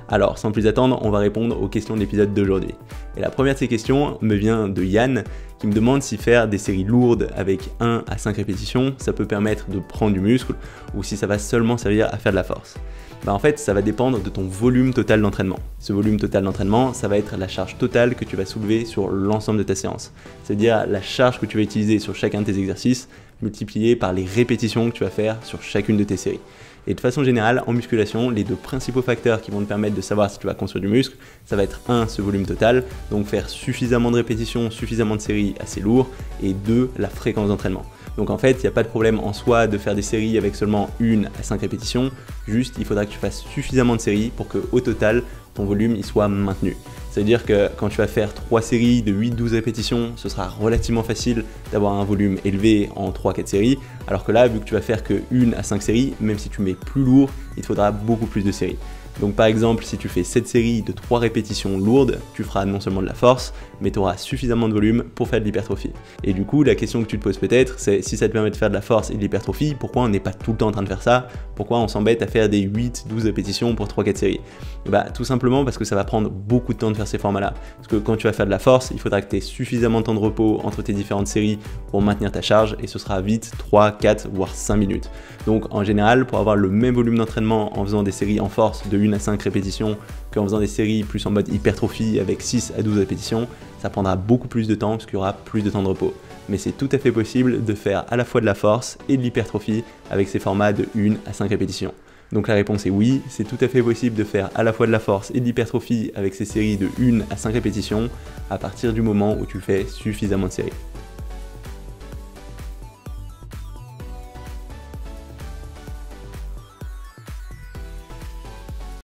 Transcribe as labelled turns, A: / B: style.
A: Alors, sans plus attendre, on va répondre aux questions de l'épisode d'aujourd'hui. Et la première de ces questions me vient de Yann, qui me demande si faire des séries lourdes avec 1 à 5 répétitions, ça peut permettre de prendre du muscle, ou si ça va seulement servir à faire de la force. En fait, ça va dépendre de ton volume total d'entraînement. Ce volume total d'entraînement, ça va être la charge totale que tu vas soulever sur l'ensemble de ta séance. C'est-à-dire la charge que tu vas utiliser sur chacun de tes exercices, multipliée par les répétitions que tu vas faire sur chacune de tes séries. Et de façon générale, en musculation, les deux principaux facteurs qui vont te permettre de savoir si tu vas construire du muscle, ça va être 1, ce volume total, donc faire suffisamment de répétitions, suffisamment de séries assez lourdes, et 2, la fréquence d'entraînement. Donc en fait, il n'y a pas de problème en soi de faire des séries avec seulement 1 à 5 répétitions, juste il faudra que tu fasses suffisamment de séries pour qu'au total, ton volume il soit maintenu. C'est-à-dire que quand tu vas faire 3 séries de 8-12 répétitions, ce sera relativement facile d'avoir un volume élevé en 3-4 séries, alors que là, vu que tu vas faire que 1 à 5 séries, même si tu mets plus lourd, il te faudra beaucoup plus de séries. Donc par exemple, si tu fais 7 séries de 3 répétitions lourdes, tu feras non seulement de la force, mais tu auras suffisamment de volume pour faire de l'hypertrophie. Et du coup, la question que tu te poses peut-être, c'est si ça te permet de faire de la force et de l'hypertrophie, pourquoi on n'est pas tout le temps en train de faire ça? Pourquoi on s'embête à faire des 8-12 répétitions pour 3-4 séries? Tout simplement parce que ça va prendre beaucoup de temps de faire ces formats-là. Parce que quand tu vas faire de la force, il faudra que tu aies suffisamment de temps de repos entre tes différentes séries pour maintenir ta charge, et ce sera vite 3, 4, voire 5 minutes. Donc en général, pour avoir le même volume d'entraînement en faisant des séries en force de 1 à 5 répétitions qu'en faisant des séries plus en mode hypertrophie avec 6 à 12 répétitions, ça prendra beaucoup plus de temps parce qu'il y aura plus de temps de repos. Mais c'est tout à fait possible de faire à la fois de la force et de l'hypertrophie avec ces formats de 1 à 5 répétitions. Donc la réponse est oui, c'est tout à fait possible de faire à la fois de la force et de l'hypertrophie avec ces séries de 1 à 5 répétitions à partir du moment où tu fais suffisamment de séries.